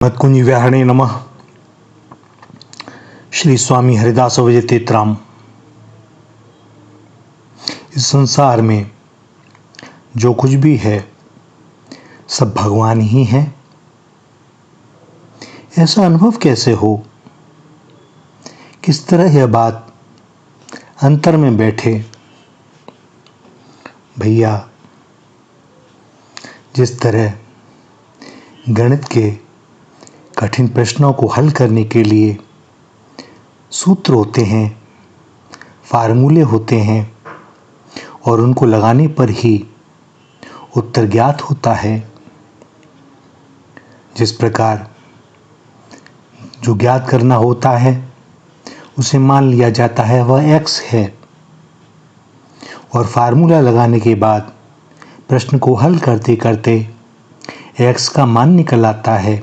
मत्कुंज व्याहणे नमः। श्री स्वामी हरिदास विजय तेतराम। इस संसार में जो कुछ भी है सब भगवान ही है। ऐसा अनुभव कैसे हो? किस तरह यह बात अंतर में बैठे? भैया, जिस तरह गणित के कठिन प्रश्नों को हल करने के लिए सूत्र होते हैं, फार्मूले होते हैं और उनको लगाने पर ही उत्तर ज्ञात होता है, जिस प्रकार जो ज्ञात करना होता है उसे मान लिया जाता है वह x है और फार्मूला लगाने के बाद प्रश्न को हल करते करते x का मान निकल आता है,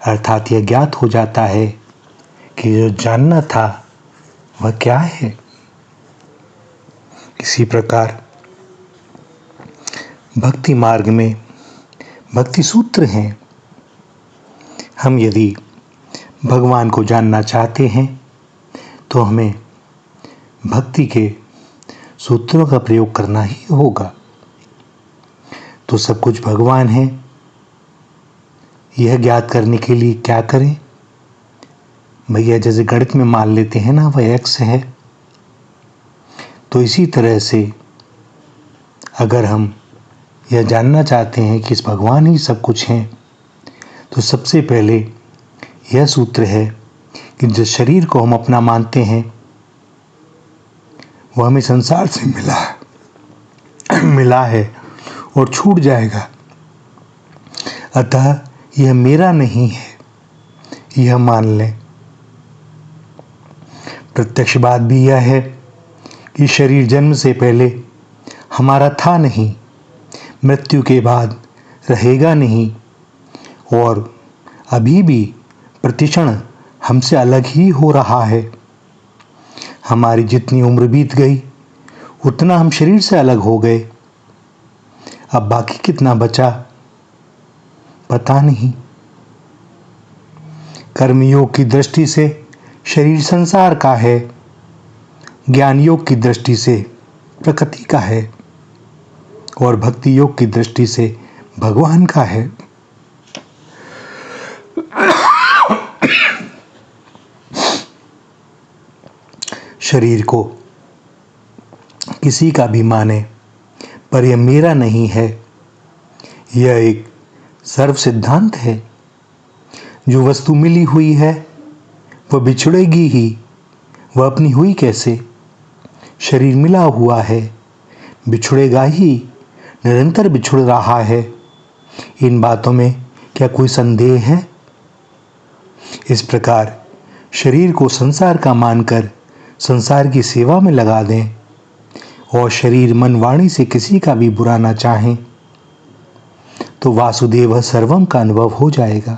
अर्थात यह ज्ञात हो जाता है कि जो जानना था वह क्या है। इसी प्रकार भक्ति मार्ग में भक्ति सूत्र हैं। हम यदि भगवान को जानना चाहते हैं तो हमें भक्ति के सूत्रों का प्रयोग करना ही होगा। तो सब कुछ भगवान है, यह ज्ञात करने के लिए क्या करें? भैया, जैसे गणित में मान लेते हैं ना वह x है, तो इसी तरह से अगर हम यह जानना चाहते हैं कि इस भगवान ही सब कुछ हैं, तो सबसे पहले यह सूत्र है कि जिस शरीर को हम अपना मानते हैं वह हमें संसार से मिला है और छूट जाएगा। अतः यह मेरा नहीं है, यह मान लें। प्रत्यक्ष बात भी यह है कि शरीर जन्म से पहले हमारा था नहीं, मृत्यु के बाद रहेगा नहीं और अभी भी प्रतिक्षण हमसे अलग ही हो रहा है। हमारी जितनी उम्र बीत गई उतना हम शरीर से अलग हो गए। अब बाकी कितना बचा पता नहीं। कर्म योग की दृष्टि से शरीर संसार का है, ज्ञान योग की दृष्टि से प्रकृति का है और भक्ति योग की दृष्टि से भगवान का है। शरीर को किसी का भी माने पर यह मेरा नहीं है, यह एक सर्व सिद्धांत है। जो वस्तु मिली हुई है वह बिछड़ेगी ही, वह अपनी हुई कैसे? शरीर मिला हुआ है, बिछड़ेगा ही, निरंतर बिछुड़ रहा है। इन बातों में क्या कोई संदेह है? इस प्रकार शरीर को संसार का मानकर संसार की सेवा में लगा दें और शरीर मन वाणी से किसी का भी बुरा ना चाहें तो वासुदेव सर्वम का अनुभव हो जाएगा।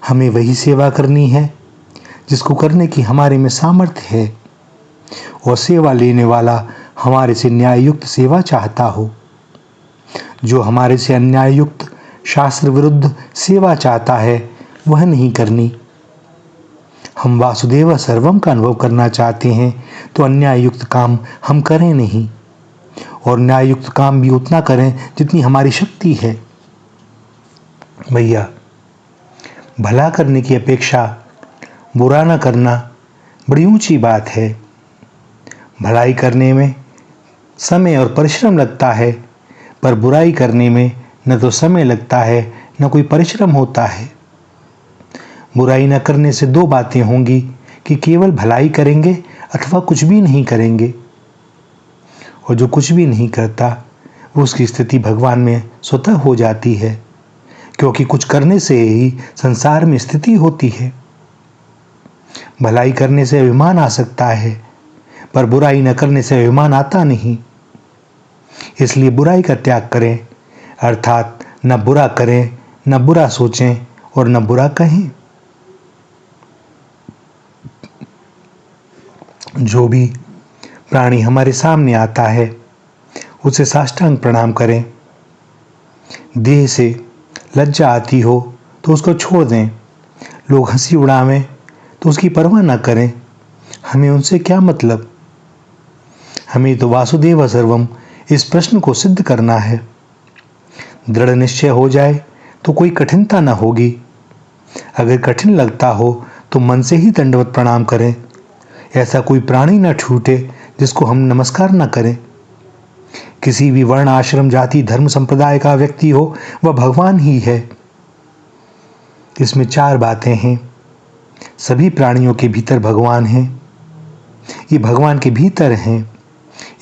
हमें वही सेवा करनी है जिसको करने की हमारे में सामर्थ्य है और सेवा लेने वाला हमारे से न्याययुक्त सेवा चाहता हो। जो हमारे से अन्याययुक्त शास्त्र विरुद्ध सेवा चाहता है वह नहीं करनी। हम वासुदेव सर्वम का अनुभव करना चाहते हैं तो अन्याययुक्त काम हम करें नहीं और न्याययुक्त काम भी उतना करें जितनी हमारी शक्ति है। भैया, भला करने की अपेक्षा बुरा न करना बड़ी ऊंची बात है। भलाई करने में समय और परिश्रम लगता है, पर बुराई करने में न तो समय लगता है न कोई परिश्रम होता है। बुराई न करने से दो बातें होंगी कि केवल भलाई करेंगे अथवा कुछ भी नहीं करेंगे, और जो कुछ भी नहीं करता वो उसकी स्थिति भगवान में स्वतः हो जाती है, क्योंकि कुछ करने से ही संसार में स्थिति होती है। भलाई करने से अभिमान आ सकता है, पर बुराई न करने से अभिमान आता नहीं। इसलिए बुराई का त्याग करें, अर्थात न बुरा करें, न बुरा सोचें और न बुरा कहें। जो भी प्राणी हमारे सामने आता है उसे साष्टांग प्रणाम करें। देह से लज्जा आती हो तो उसको छोड़ दें, लोग हंसी उड़ावें तो उसकी परवाह न करें, हमें उनसे क्या मतलब। हमें तो वासुदेव सर्वम इस प्रश्न को सिद्ध करना है। दृढ़ निश्चय हो जाए तो कोई कठिनता न होगी। अगर कठिन लगता हो तो मन से ही दंडवत प्रणाम करें। ऐसा कोई प्राणी न छूटे जिसको हम नमस्कार न करें। किसी भी वर्ण, आश्रम, जाति, धर्म, संप्रदाय का व्यक्ति हो, वह भगवान ही है। इसमें 4 बातें हैं। सभी प्राणियों के भीतर भगवान हैं। ये भगवान के भीतर हैं,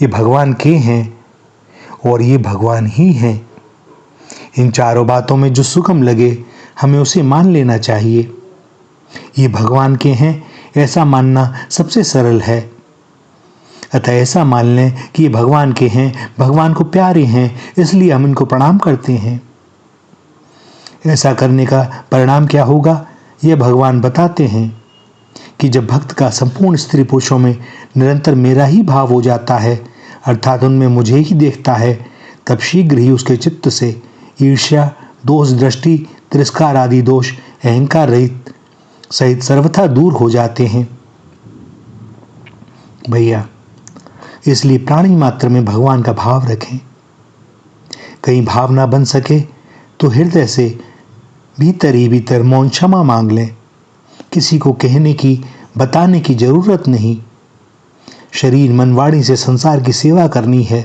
ये भगवान के हैं और ये भगवान ही हैं। इन 4 बातों में जो सुगम लगे हमें उसे मान लेना चाहिए। ये भगवान के हैं ऐसा मानना सबसे सरल है। अतः ऐसा मान लें कि ये भगवान के हैं, भगवान को प्यारे हैं, इसलिए हम इनको प्रणाम करते हैं। ऐसा करने का परिणाम क्या होगा, यह भगवान बताते हैं कि जब भक्त का संपूर्ण स्त्री पुरुषों में निरंतर मेरा ही भाव हो जाता है, अर्थात उनमें मुझे ही देखता है, तब शीघ्र ही उसके चित्त से ईर्ष्या, दोष दृष्टि, तिरस्कार आदि दोष अहंकार रहित सहित सर्वथा दूर हो जाते हैं। भैया, इसलिए प्राणी मात्र में भगवान का भाव रखें। कहीं भाव ना बन सके तो हृदय से भीतर ही भीतर मौन क्षमा मांग लें। किसी को कहने की, बताने की जरूरत नहीं। शरीर मन वाणी से संसार की सेवा करनी है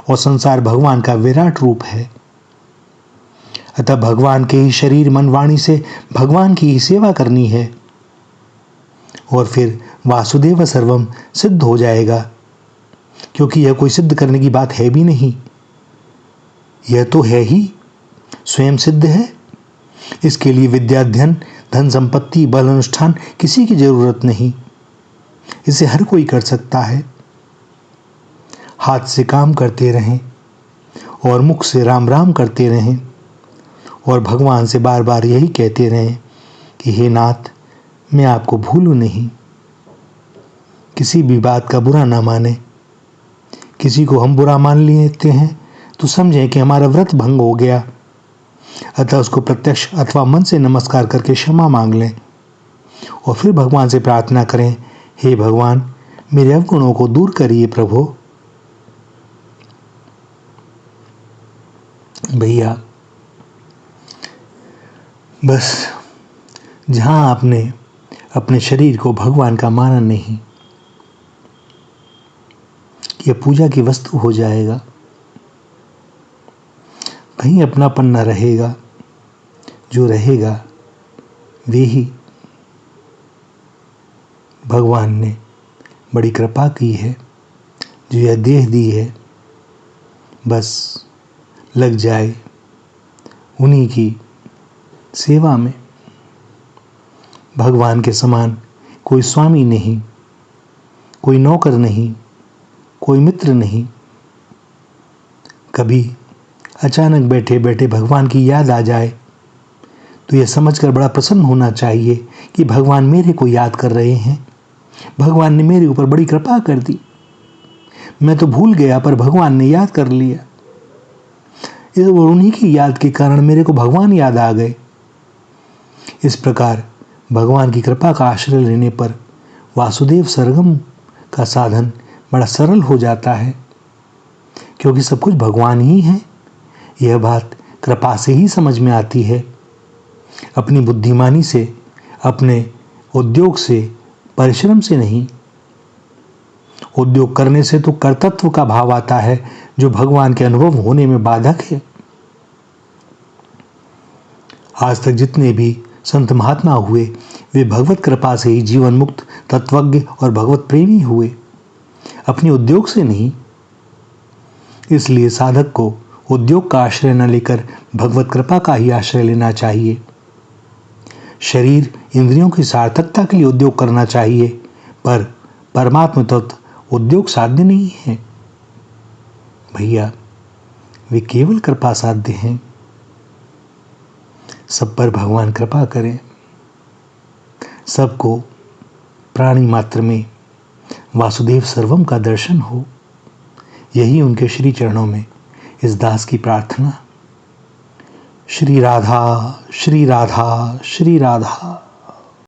और संसार भगवान का विराट रूप है। अतः भगवान के ही शरीर मन वाणी से भगवान की ही सेवा करनी है और फिर वासुदेव सर्वम सिद्ध हो जाएगा। क्योंकि यह कोई सिद्ध करने की बात है भी नहीं, यह तो है ही, स्वयं सिद्ध है। इसके लिए विद्याध्ययन, धन संपत्ति, बल अनुष्ठान किसी की जरूरत नहीं। इसे हर कोई कर सकता है। हाथ से काम करते रहें और मुख से राम राम करते रहें और भगवान से बार बार यही कहते रहें कि हे नाथ, मैं आपको भूलूं नहीं। किसी भी बात का बुरा ना माने। किसी को हम बुरा मान लेते हैं तो समझें कि हमारा व्रत भंग हो गया। अतः उसको प्रत्यक्ष अथवा मन से नमस्कार करके क्षमा मांग लें और फिर भगवान से प्रार्थना करें, हे भगवान, मेरे अवगुणों को दूर करिए प्रभु। भैया, बस जहां आपने अपने शरीर को भगवान का माना नहीं, यह पूजा की वस्तु हो जाएगा। कहीं अपनापन न रहेगा। जो रहेगा वे ही भगवान ने बड़ी कृपा की है, जो यह देह दी है। बस लग जाए उन्हीं की सेवा में। भगवान के समान कोई स्वामी नहीं, कोई नौकर नहीं, कोई मित्र नहीं। कभी अचानक बैठे बैठे भगवान की याद आ जाए तो यह समझकर बड़ा प्रसन्न होना चाहिए कि भगवान मेरे को याद कर रहे हैं। भगवान ने मेरे ऊपर बड़ी कृपा कर दी। मैं तो भूल गया पर भगवान ने याद कर लिया। और उन्हीं की याद के कारण मेरे को भगवान याद आ गए। इस प्रकार भगवान की कृपा का आश्रय लेने पर वासुदेव सरगम का साधन बड़ा सरल हो जाता है, क्योंकि सब कुछ भगवान ही है। यह बात कृपा से ही समझ में आती है, अपनी बुद्धिमानी से, अपने उद्योग से, परिश्रम से नहीं। उद्योग करने से तो कर्तृत्व का भाव आता है, जो भगवान के अनुभव होने में बाधक है। आज तक जितने भी संत महात्मा हुए वे भगवत कृपा से ही जीवन मुक्त, तत्वज्ञ और भगवत प्रेमी हुए, अपने उद्योग से नहीं। इसलिए साधक को उद्योग का आश्रय न लेकर भगवत कृपा का ही आश्रय लेना चाहिए। शरीर इंद्रियों की सार्थकता के लिए उद्योग करना चाहिए, पर परमात्म तत्व उद्योग साध्य नहीं है। भैया, वे केवल कृपा साध्य हैं। सब पर भगवान कृपा करें। सबको प्राणी मात्र में वासुदेव सर्वम का दर्शन हो। यही उनके श्री चरणों में इस दास की प्रार्थना। श्री राधा श्री राधा श्री राधा।